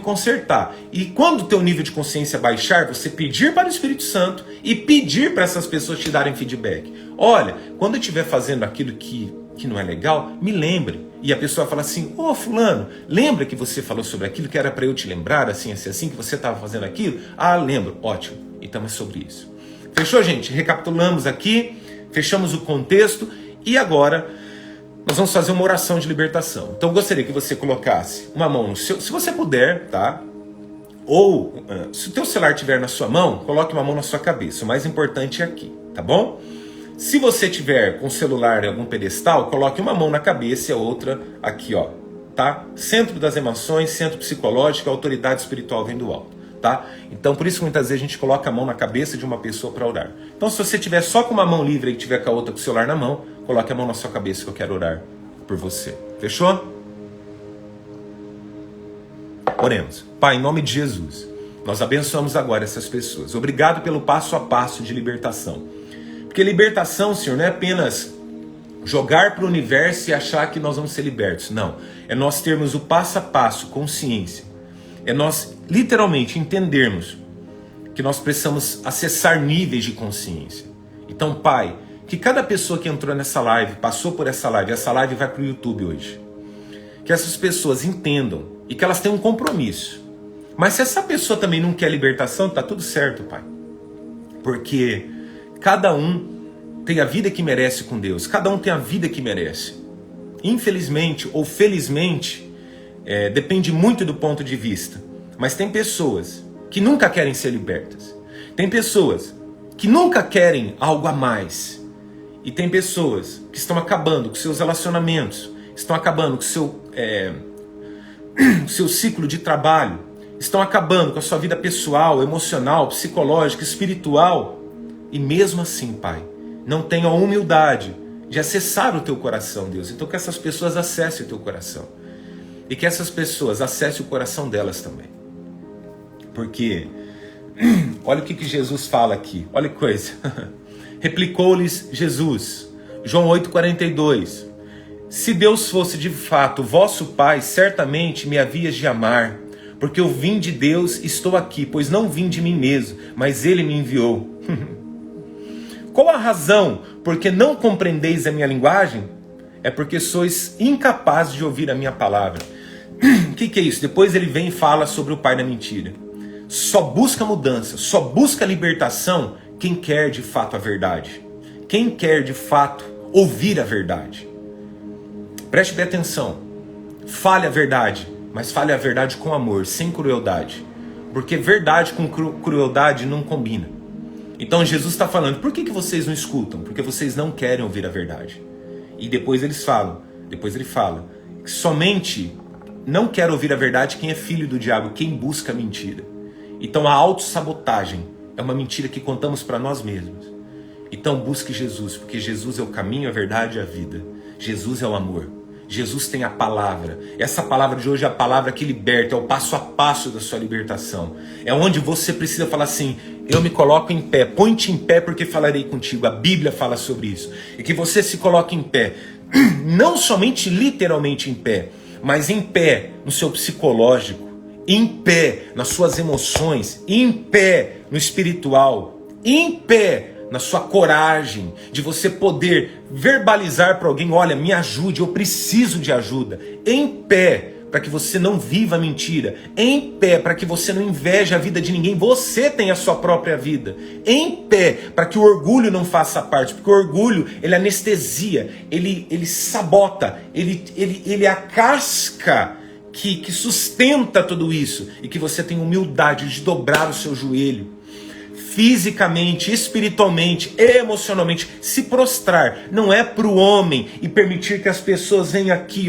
consertar. E quando o teu nível de consciência baixar, você pedir para o Espírito Santo e pedir para essas pessoas te darem feedback. Olha, quando eu estiver fazendo aquilo que não é legal, me lembre. E a pessoa fala assim, fulano, lembra que você falou sobre aquilo que era para eu te lembrar, assim, que você estava fazendo aquilo? Ah, lembro. Ótimo. Então é sobre isso. Fechou, gente? Recapitulamos aqui, fechamos o contexto e agora nós vamos fazer uma oração de libertação. Então eu gostaria que você colocasse uma mão no seu, se você puder, tá? Ou se o teu celular estiver na sua mão, coloque uma mão na sua cabeça. O mais importante é aqui, tá bom? Se você tiver com o celular em algum pedestal, coloque uma mão na cabeça e a outra aqui, ó, tá? Centro das emoções, centro psicológico, a autoridade espiritual vem do alto, tá? Então, por isso que muitas vezes a gente coloca a mão na cabeça de uma pessoa para orar. Então, se você tiver só com uma mão livre e tiver com a outra com o celular na mão, coloque a mão na sua cabeça que eu quero orar por você. Fechou? Oremos. Pai, em nome de Jesus, nós abençoamos agora essas pessoas. Obrigado pelo passo a passo de libertação. Porque libertação, Senhor, não é apenas jogar para o universo e achar que nós vamos ser libertos. Não. É nós termos o passo a passo, consciência. É nós literalmente entendermos que nós precisamos acessar níveis de consciência. Então, Pai, que cada pessoa que entrou nessa live, passou por essa live vai para o YouTube hoje. Que essas pessoas entendam e que elas tenham um compromisso. Mas se essa pessoa também não quer libertação, tá tudo certo, Pai. Porque cada um tem a vida que merece com Deus. Cada um tem a vida que merece. Infelizmente ou felizmente, depende muito do ponto de vista. Mas tem pessoas que nunca querem ser libertas. Tem pessoas que nunca querem algo a mais. E tem pessoas que estão acabando com seus relacionamentos, estão acabando com o seu ciclo de trabalho, estão acabando com a sua vida pessoal, emocional, psicológica, espiritual. E mesmo assim, Pai, não tenham a humildade de acessar o teu coração, Deus. Então que essas pessoas acessem o teu coração. E que essas pessoas acessem o coração delas também. Porque, olha o que Jesus fala aqui. Olha que coisa. Replicou-lhes Jesus. João 8,42. Se Deus fosse de fato vosso Pai, certamente me havias de amar. Porque eu vim de Deus e estou aqui, pois não vim de mim mesmo, mas Ele me enviou. Qual a razão porque não compreendeis a minha linguagem? É porque sois incapazes de ouvir a minha palavra. O que é isso? Depois ele vem e fala sobre o pai da mentira. Só busca mudança, só busca libertação quem quer de fato a verdade. Quem quer de fato ouvir a verdade. Preste bem atenção. Fale a verdade, mas fale a verdade com amor, sem crueldade. Porque verdade com crueldade não combina. Então Jesus está falando, por que vocês não escutam? Porque vocês não querem ouvir a verdade. E depois ele fala, que somente não quer ouvir a verdade quem é filho do diabo, quem busca a mentira. Então a autossabotagem é uma mentira que contamos para nós mesmos. Então busque Jesus, porque Jesus é o caminho, a verdade e a vida. Jesus é o amor. Jesus tem a palavra. Essa palavra de hoje é a palavra que liberta, é o passo a passo da sua libertação. É onde você precisa falar assim, eu me coloco em pé, põe-te em pé porque falarei contigo. A Bíblia fala sobre isso. E que você se coloque em pé, não somente literalmente em pé, mas em pé no seu psicológico, em pé nas suas emoções, em pé no espiritual, em pé na sua coragem de você poder verbalizar para alguém, olha, me ajude, eu preciso de ajuda, em pé, para que você não viva a mentira. Em pé, para que você não inveje a vida de ninguém. Você tem a sua própria vida. Em pé, para que o orgulho não faça parte. Porque o orgulho, ele anestesia, ele sabota, ele é a casca que sustenta tudo isso. E que você tem humildade de dobrar o seu joelho. Fisicamente, espiritualmente, emocionalmente, se prostrar. Não é para o homem e permitir que as pessoas venham aqui,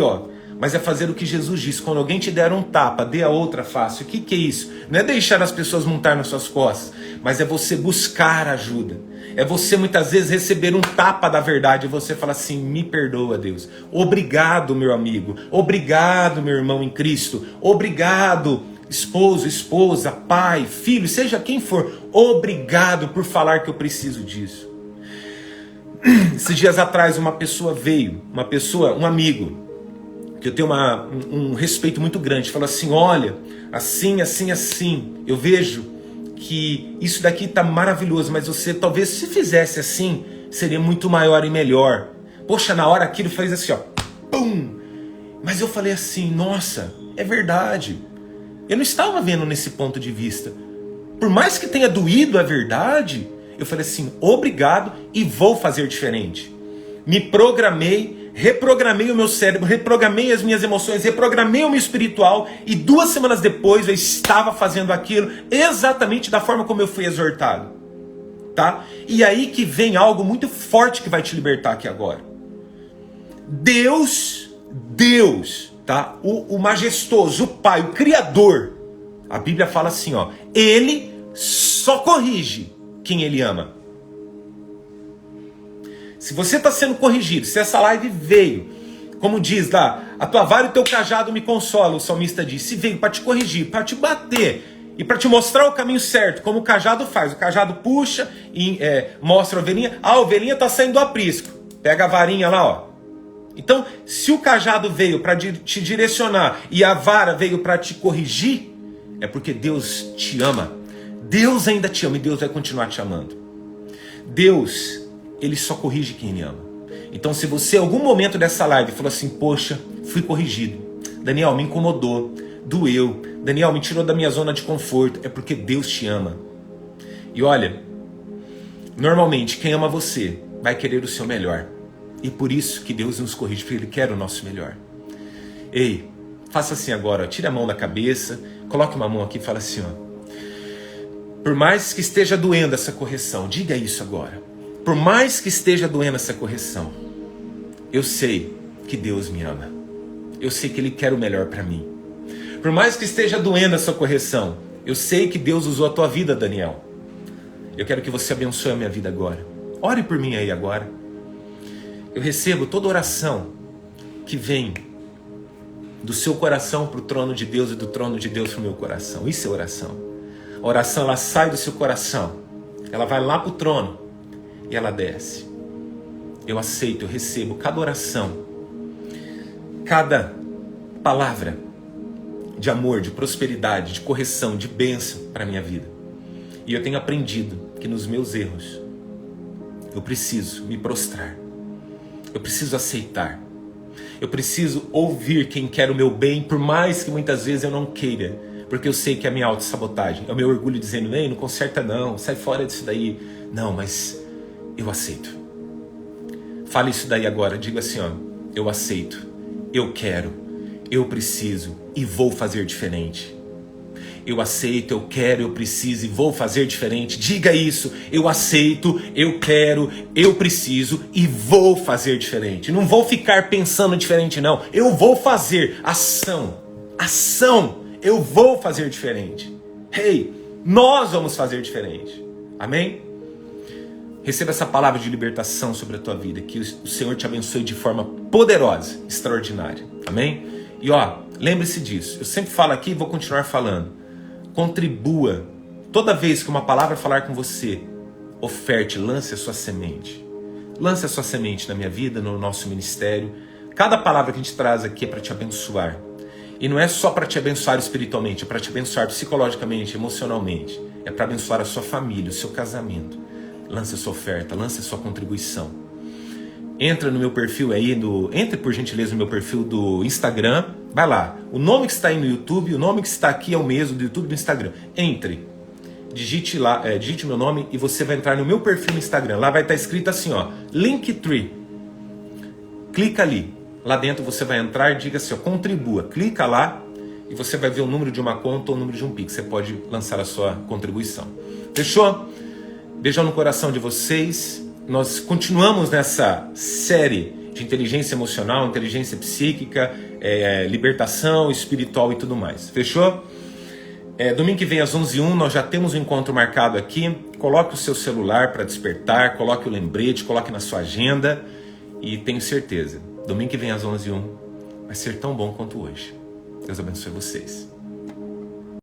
mas é fazer o que Jesus disse: quando alguém te der um tapa, dê a outra face. O que é isso? Não é deixar as pessoas montar nas suas costas, mas é você buscar ajuda. É você muitas vezes receber um tapa da verdade e você falar assim: me perdoa, Deus. Obrigado, meu amigo. Obrigado, meu irmão em Cristo. Obrigado, esposo, esposa, pai, filho, seja quem for. Obrigado por falar que eu preciso disso. Esses dias atrás uma pessoa veio, um amigo, que eu tenho um respeito muito grande, falou assim: olha, assim, eu vejo que isso daqui tá maravilhoso, mas você talvez se fizesse assim, seria muito maior e melhor. Poxa, na hora aquilo fez assim, pum! Mas eu falei assim: nossa, é verdade. Eu não estava vendo nesse ponto de vista. Por mais que tenha doído a verdade, eu falei assim: obrigado e vou fazer diferente. Me programei, reprogramei o meu cérebro, reprogramei as minhas emoções, reprogramei o meu espiritual e 2 semanas depois eu estava fazendo aquilo exatamente da forma como eu fui exortado. Tá? E aí que vem algo muito forte que vai te libertar aqui agora. Deus, tá? O majestoso, o Pai, o Criador. A Bíblia fala assim, Ele só corrige quem Ele ama. Se você está sendo corrigido, se essa live veio, como diz lá, a tua vara e o teu cajado me consolam, o salmista diz, se veio para te corrigir, para te bater e para te mostrar o caminho certo, como o cajado faz. O cajado puxa e mostra a ovelhinha, a ovelhinha está saindo do aprisco, pega a varinha lá, Então, se o cajado veio para te direcionar e a vara veio para te corrigir, é porque Deus te ama. Deus ainda te ama e Deus vai continuar te amando. Deus, Ele só corrige quem Ele ama. Então, se você em algum momento dessa live falou assim: poxa, fui corrigido, Daniel, me incomodou, doeu, Daniel, me tirou da minha zona de conforto, é porque Deus te ama. E olha, normalmente quem ama você vai querer o seu melhor. E por isso que Deus nos corrige, porque Ele quer o nosso melhor. Ei, faça assim agora, tira a mão da cabeça, coloque uma mão aqui e fala assim, por mais que esteja doendo essa correção, diga isso agora. Por mais que esteja doendo essa correção, eu sei que Deus me ama. Eu sei que Ele quer o melhor para mim. Por mais que esteja doendo essa correção, eu sei que Deus usou a tua vida, Daniel. Eu quero que você abençoe a minha vida agora. Ore por mim aí agora. Eu recebo toda oração que vem do seu coração para o trono de Deus e do trono de Deus para o meu coração. Isso é oração. A oração, ela sai do seu coração, ela vai lá para o trono e ela desce. Eu aceito, eu recebo cada oração, cada palavra de amor, de prosperidade, de correção, de bênção para a minha vida. E eu tenho aprendido que nos meus erros eu preciso me prostrar. Eu preciso aceitar. Eu preciso ouvir quem quer o meu bem, por mais que muitas vezes eu não queira. Porque eu sei que é a minha autossabotagem. É o meu orgulho dizendo, ei, não conserta não, sai fora disso daí. Não, mas eu aceito. Fale isso daí agora, diga assim, eu aceito, eu quero, eu preciso e vou fazer diferente. Eu aceito, eu quero, eu preciso e vou fazer diferente. Diga isso. Eu aceito, eu quero, eu preciso e vou fazer diferente. Não vou ficar pensando diferente, não. Eu vou fazer ação. Ação. Eu vou fazer diferente. Hey, nós vamos fazer diferente. Amém? Receba essa palavra de libertação sobre a tua vida. Que o Senhor te abençoe de forma poderosa, extraordinária. Amém? E lembre-se disso. Eu sempre falo aqui e vou continuar falando. Contribua. Toda vez que uma palavra falar com você, oferte, lance a sua semente. Lance a sua semente na minha vida, no nosso ministério. Cada palavra que a gente traz aqui é para te abençoar. E não é só para te abençoar espiritualmente, é para te abençoar psicologicamente, emocionalmente. É para abençoar a sua família, o seu casamento. Lance a sua oferta, lance a sua contribuição. Entra no meu perfil aí, entre por gentileza no meu perfil do Instagram. Vai lá, O nome que está aí no YouTube, o nome que está aqui é o mesmo do YouTube e do Instagram. Entre, digite lá, digite meu nome e você vai entrar no meu perfil no Instagram. Lá vai estar escrito assim, ó, Linktree. Clica ali. Lá dentro você vai entrar e diga assim, ó, contribua. Clica lá e você vai ver o número de uma conta ou o número de um Pix. Você pode lançar a sua contribuição. Fechou? Beijão no coração de vocês. Nós continuamos nessa série de inteligência emocional, inteligência psíquica, libertação espiritual e tudo mais. Fechou? Domingo que vem às 11h01 nós já temos um encontro marcado aqui. Coloque o seu celular para despertar, coloque o lembrete, coloque na sua agenda e tenho certeza, domingo que vem às 11h01 vai ser tão bom quanto hoje. Deus abençoe vocês.